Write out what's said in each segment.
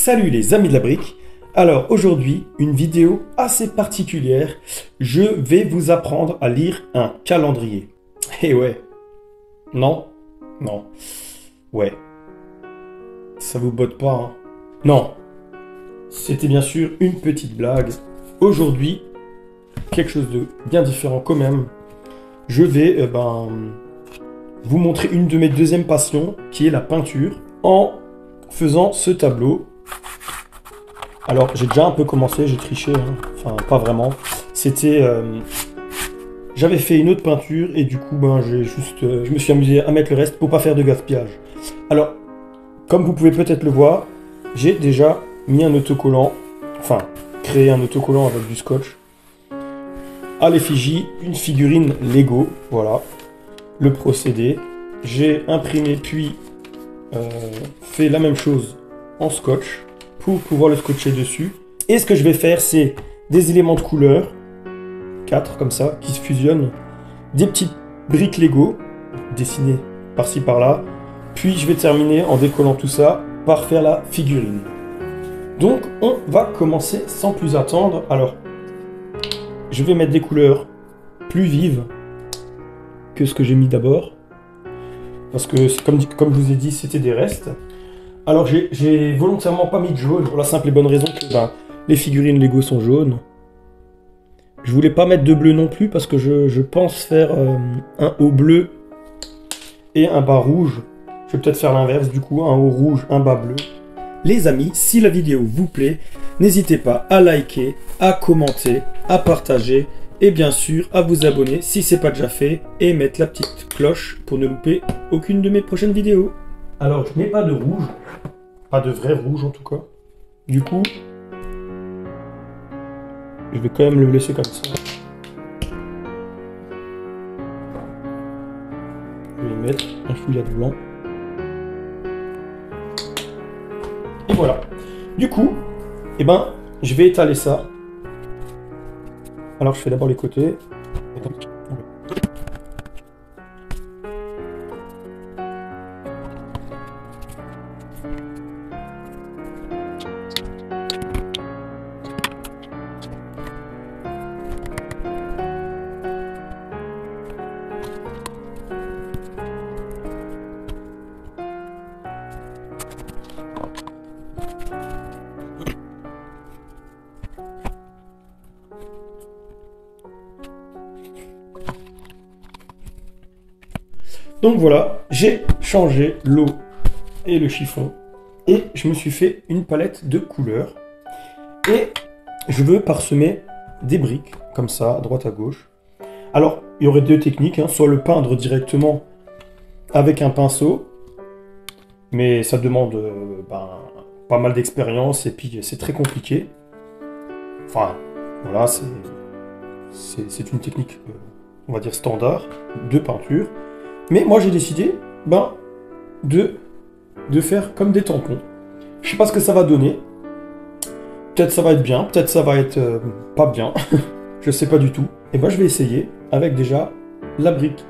Salut les amis de la brique. Alors aujourd'hui, une vidéo assez particulière. Je vais vous apprendre à lire un calendrier. Eh ouais. Non. Non. Ouais. Ça vous botte pas, hein? Non. C'était bien sûr une petite blague. Aujourd'hui, quelque chose de bien différent quand même. Je vais vous montrer une de mes deuxièmes passions, qui est la peinture, en faisant ce tableau. Alors, j'ai déjà un peu commencé, j'ai triché, hein. Enfin, pas vraiment. C'était... j'avais fait une autre peinture, et du coup, je me suis amusé à mettre le reste pour pas faire de gaspillage. Alors, comme vous pouvez peut-être le voir, j'ai déjà mis un autocollant, enfin, créé un autocollant avec du scotch. À l'effigie, une figurine Lego, voilà, le procédé. J'ai imprimé puis fait la même chose en scotch pour pouvoir le scotcher dessus. Et ce que je vais faire, c'est des éléments de couleur, 4 comme ça, qui se fusionnent, des petites briques Lego, dessinées par-ci par-là, puis je vais terminer en décollant tout ça par faire la figurine. Donc on va commencer sans plus attendre. Alors, je vais mettre des couleurs plus vives que ce que j'ai mis d'abord, parce que comme je vous ai dit, c'était des restes. Alors j'ai volontairement pas mis de jaune, pour la simple et bonne raison que les figurines Lego sont jaunes. Je voulais pas mettre de bleu non plus, parce que je pense faire un haut bleu et un bas rouge. Je vais peut-être faire l'inverse, du coup, un haut rouge, un bas bleu. Les amis, si la vidéo vous plaît, n'hésitez pas à liker, à commenter, à partager et bien sûr à vous abonner si ce n'est pas déjà fait et mettre la petite cloche pour ne louper aucune de mes prochaines vidéos. Alors, je n'ai pas de rouge, pas de vrai rouge en tout cas. Du coup, je vais quand même le laisser comme ça. Je vais y mettre un fouillat de blanc. Et voilà. Du coup, je vais étaler ça. Alors je fais d'abord les côtés. Donc voilà, j'ai changé l'eau et le chiffon et je me suis fait une palette de couleurs et je veux parsemer des briques comme ça, à droite à gauche. Alors, il y aurait deux techniques, hein, soit le peindre directement avec un pinceau, mais ça demande pas mal d'expérience et puis c'est très compliqué. Enfin, voilà, c'est une technique, on va dire, standard de peinture. Mais moi j'ai décidé de faire comme des tampons. Je sais pas ce que ça va donner. Peut-être ça va être bien, peut-être ça va être pas bien. Je sais pas du tout. Et je vais essayer avec déjà la brique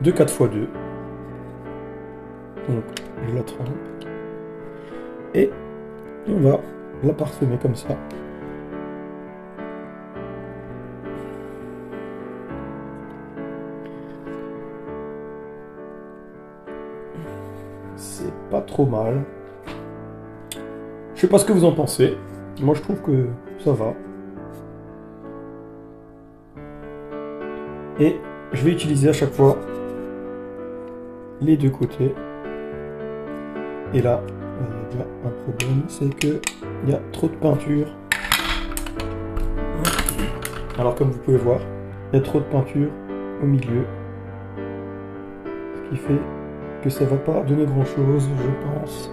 de 4x2. Donc je la trempe. Et on va la parsemer comme ça. C'est pas trop mal. Je sais pas ce que vous en pensez. Moi je trouve que ça va. Et je vais utiliser à chaque fois les deux côtés. Et là, il y a un problème, c'est que il y a trop de peinture. Alors comme vous pouvez voir, il y a trop de peinture au milieu. Ce qui fait que ça va pas donner grand chose, je pense.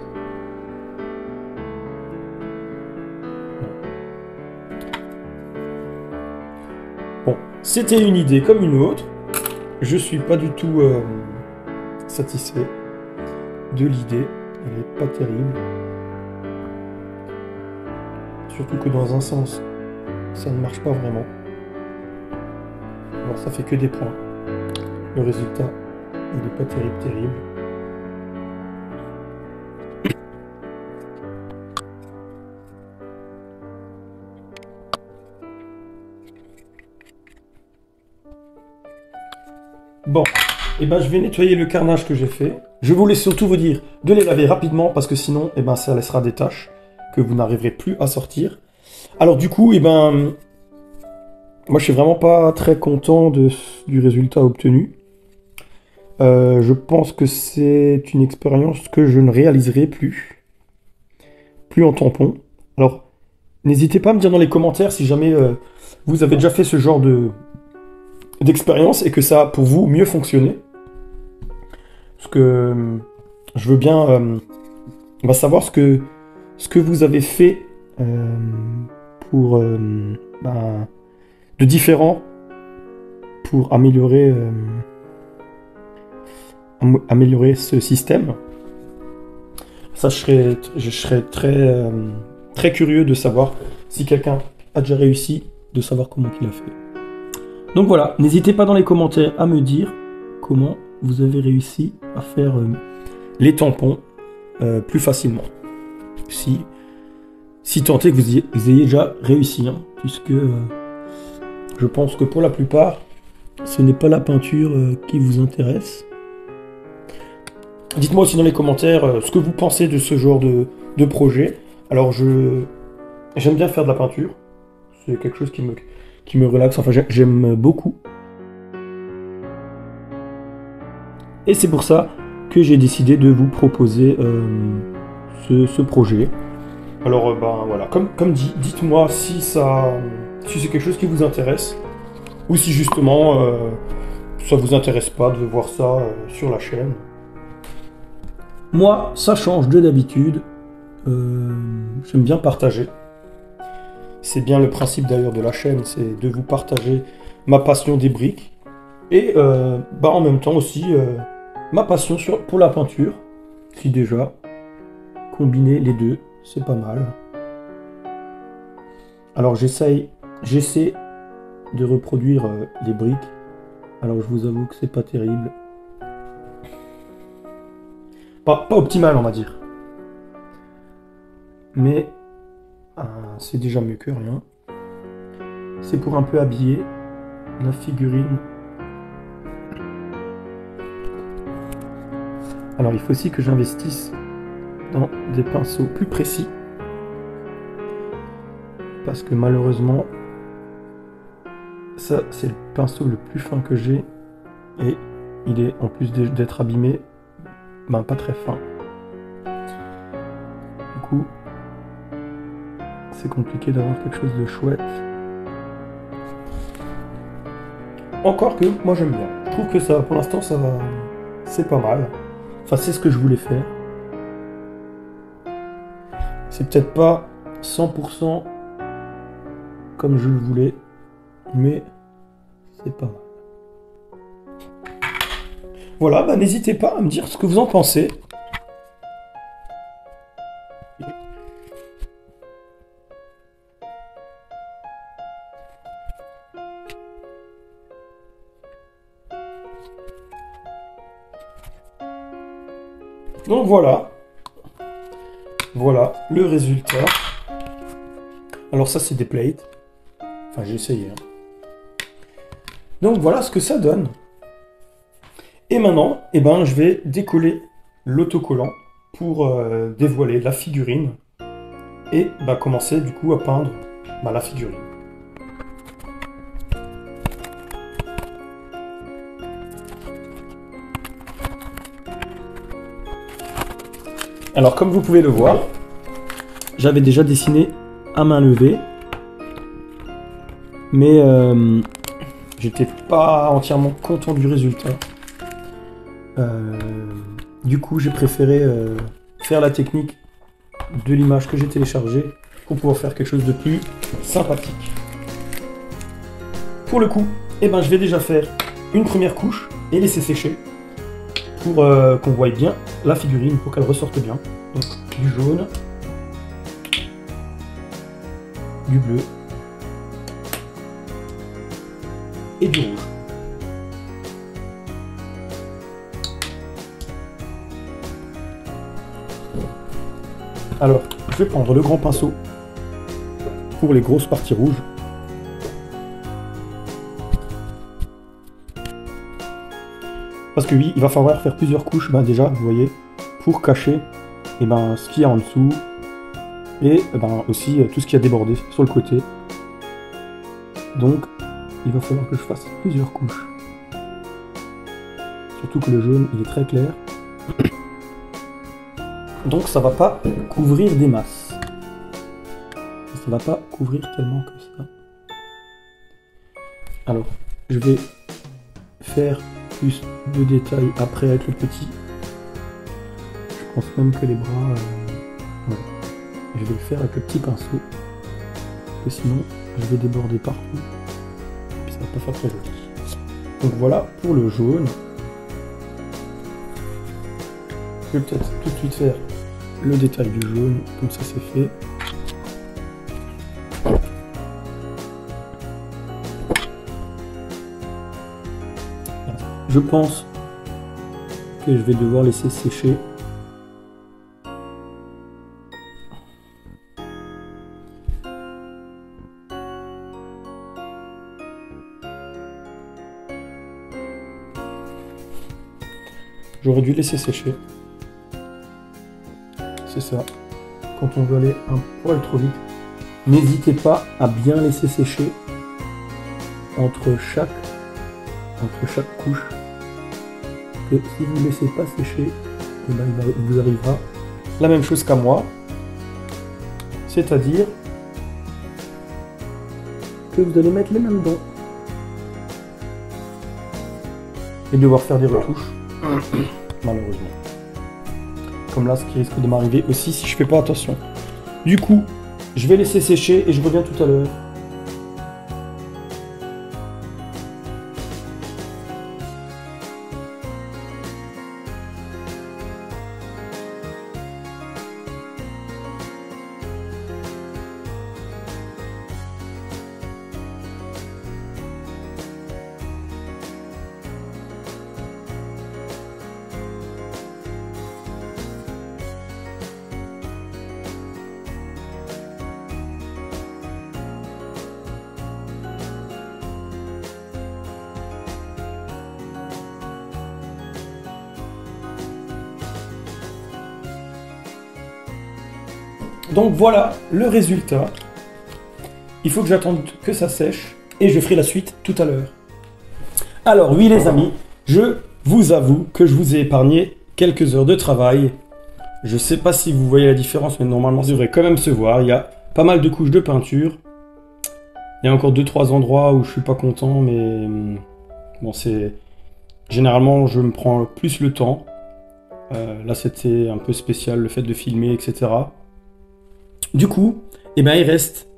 Bon, c'était une idée comme une autre. Je suis pas du tout satisfait de l'idée. Elle est pas terrible. Surtout que dans un sens, ça ne marche pas vraiment. Alors ça fait que des points. Le résultat, il n'est pas terrible. Bon, et ben je vais nettoyer le carnage que j'ai fait. Je voulais surtout vous dire de les laver rapidement parce que sinon, eh ben, ça laissera des taches que vous n'arriverez plus à sortir. Alors du coup, eh ben, moi je suis vraiment pas très content du résultat obtenu. Je pense que c'est une expérience que je ne réaliserai plus en tampon. Alors, n'hésitez pas à me dire dans les commentaires si jamais vous avez déjà fait ce genre d'expérience et que ça a pour vous mieux fonctionné. Parce que je veux bien savoir ce que vous avez fait pour de différent pour améliorer ce système. Ça, je serais très curieux de savoir si quelqu'un a déjà réussi, de savoir comment il a fait. Donc voilà, n'hésitez pas dans les commentaires à me dire comment vous avez réussi à faire les tampons plus facilement. Si tant est que vous ayez déjà réussi, hein, puisque je pense que pour la plupart, ce n'est pas la peinture qui vous intéresse. Dites-moi aussi dans les commentaires ce que vous pensez de ce genre de projet. Alors j'aime bien faire de la peinture. C'est quelque chose qui me relaxe. Enfin, j'aime beaucoup. Et c'est pour ça que j'ai décidé de vous proposer ce projet. Alors ben voilà, comme dit, dites-moi si c'est quelque chose qui vous intéresse ou si justement ça vous intéresse pas de voir ça sur la chaîne. Moi, ça change de d'habitude. J'aime bien partager. C'est bien le principe d'ailleurs de la chaîne, c'est de vous partager ma passion des briques et en même temps aussi ma passion pour la peinture. Si déjà combiner les deux, c'est pas mal. Alors j'essaie de reproduire les briques. Alors je vous avoue que c'est pas terrible. Pas optimal, on va dire. Mais c'est déjà mieux que rien. C'est pour un peu habiller la figurine. Alors il faut aussi que j'investisse dans des pinceaux plus précis. Parce que malheureusement, ça c'est le pinceau le plus fin que j'ai. Et il est, en plus d'être abîmé, pas très fin. Du coup, c'est compliqué d'avoir quelque chose de chouette. Encore que, moi j'aime bien. Je trouve que ça, pour l'instant, ça va. C'est pas mal. Enfin, c'est ce que je voulais faire. C'est peut-être pas 100% comme je le voulais, mais c'est pas mal. Voilà, n'hésitez pas à me dire ce que vous en pensez. Donc voilà le résultat. Alors ça c'est des plates. Enfin j'ai essayé. Hein. Donc voilà ce que ça donne. Et maintenant, je vais décoller l'autocollant pour dévoiler la figurine et commencer du coup à peindre la figurine. Alors comme vous pouvez le voir, j'avais déjà dessiné à main levée, mais j'étais pas entièrement content du résultat. Du coup, j'ai préféré faire la technique de l'image que j'ai téléchargée pour pouvoir faire quelque chose de plus sympathique. Pour le coup, je vais déjà faire une première couche et laisser sécher pour qu'on voie bien la figurine, pour qu'elle ressorte bien. Donc du jaune, du bleu et du rouge. Alors, je vais prendre le grand pinceau pour les grosses parties rouges. Parce que oui, il va falloir faire plusieurs couches, ben déjà, vous voyez, pour cacher ce qu'il y a en dessous. Et aussi tout ce qui a débordé sur le côté. Donc, il va falloir que je fasse plusieurs couches. Surtout que le jaune, il est très clair. Donc, ça va pas couvrir des masses. Ça va pas couvrir tellement que ça. Alors, je vais faire plus de détails après avec le petit. Je pense même que les bras... ouais. Je vais le faire avec le petit pinceau. Parce que sinon, je vais déborder partout. Et puis ça va pas faire très joli. Donc voilà pour le jaune. Je vais peut-être tout de suite faire le détail du jaune. Comme ça, c'est fait. Je pense que je vais devoir laisser sécher. J'aurais dû laisser sécher. C'est ça. Quand on veut aller un poil trop vite, n'hésitez pas à bien laisser sécher entre chaque couche. Et si vous ne laissez pas sécher, il vous arrivera la même chose qu'à moi. C'est-à-dire que vous allez mettre les mêmes dents. Et devoir faire des retouches. Malheureusement. Comme là, ce qui risque de m'arriver aussi si je fais pas attention. Du coup, je vais laisser sécher et je reviens tout à l'heure. Donc voilà le résultat. Il faut que j'attende que ça sèche et je ferai la suite tout à l'heure. Alors oui les amis, je vous avoue que je vous ai épargné quelques heures de travail. Je sais pas si vous voyez la différence, mais normalement ça devrait quand même se voir. Il y a pas mal de couches de peinture. Il y a encore 2-3 endroits où je suis pas content, mais bon c'est... Généralement je me prends plus le temps. Là c'était un peu spécial le fait de filmer, etc. Du coup, il reste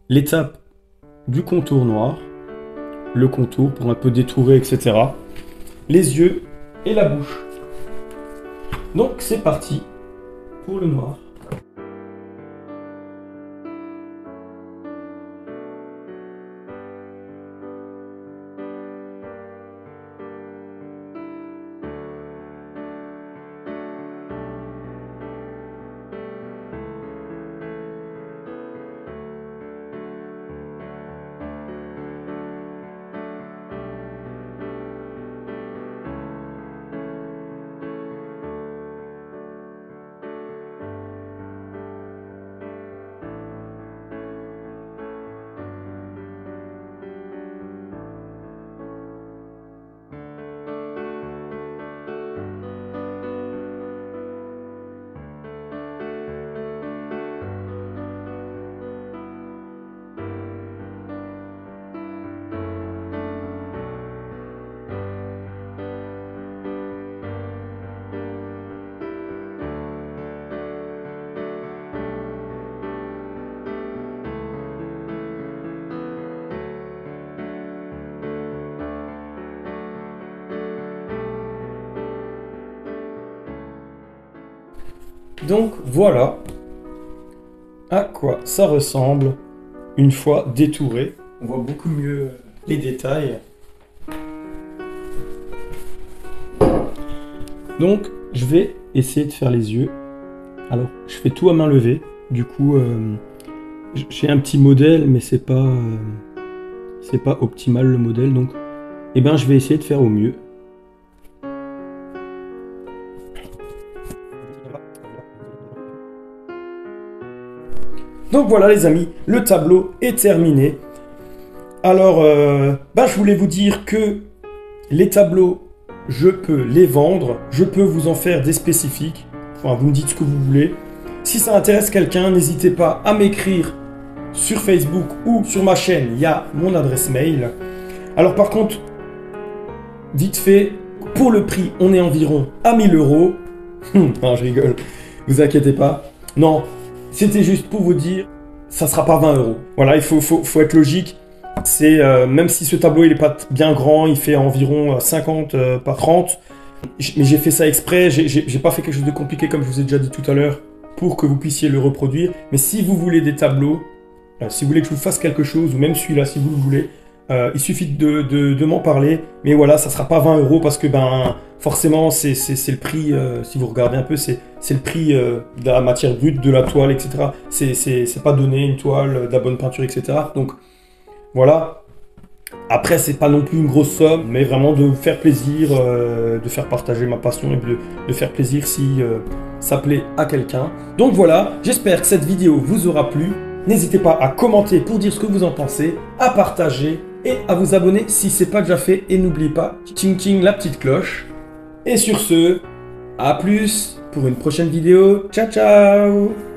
l'étape du contour noir, le contour pour un peu détourer, etc. Les yeux et la bouche. Donc c'est parti pour le noir. Donc voilà à quoi ça ressemble une fois détouré. On voit beaucoup mieux les détails. Donc je vais essayer de faire les yeux. Alors je fais tout à main levée. Du coup j'ai un petit modèle mais c'est pas optimal le modèle. Donc je vais essayer de faire au mieux. Donc voilà les amis, le tableau est terminé. Alors, je voulais vous dire que les tableaux, je peux les vendre, je peux vous en faire des spécifiques. Enfin, vous me dites ce que vous voulez. Si ça intéresse quelqu'un, n'hésitez pas à m'écrire sur Facebook ou sur ma chaîne, il y a mon adresse mail. Alors par contre, vite fait, pour le prix, on est environ à 1000 €. Non, je rigole, vous inquiétez pas. Non, c'était juste pour vous dire, ça sera pas 20 €. Voilà, il faut être logique. C'est même si ce tableau il est pas bien grand, il fait environ 50 par 30. Mais j'ai fait ça exprès, j'ai pas fait quelque chose de compliqué comme je vous ai déjà dit tout à l'heure pour que vous puissiez le reproduire. Mais si vous voulez des tableaux, si vous voulez que je vous fasse quelque chose, ou même celui-là si vous le voulez, il suffit de m'en parler. Mais voilà, ça sera pas 20 € parce que forcément c'est le prix, si vous regardez un peu, c'est le prix de la matière brute, de la toile, etc. C'est pas donné une toile, de la bonne peinture, etc. Donc voilà. Après, c'est pas non plus une grosse somme, mais vraiment de faire plaisir, de faire partager ma passion et de faire plaisir si ça plaît à quelqu'un. Donc voilà, j'espère que cette vidéo vous aura plu. N'hésitez pas à commenter pour dire ce que vous en pensez, à partager et à vous abonner si ce n'est pas déjà fait. Et n'oubliez pas, ting ting la petite cloche. Et sur ce, à plus pour une prochaine vidéo. Ciao ciao!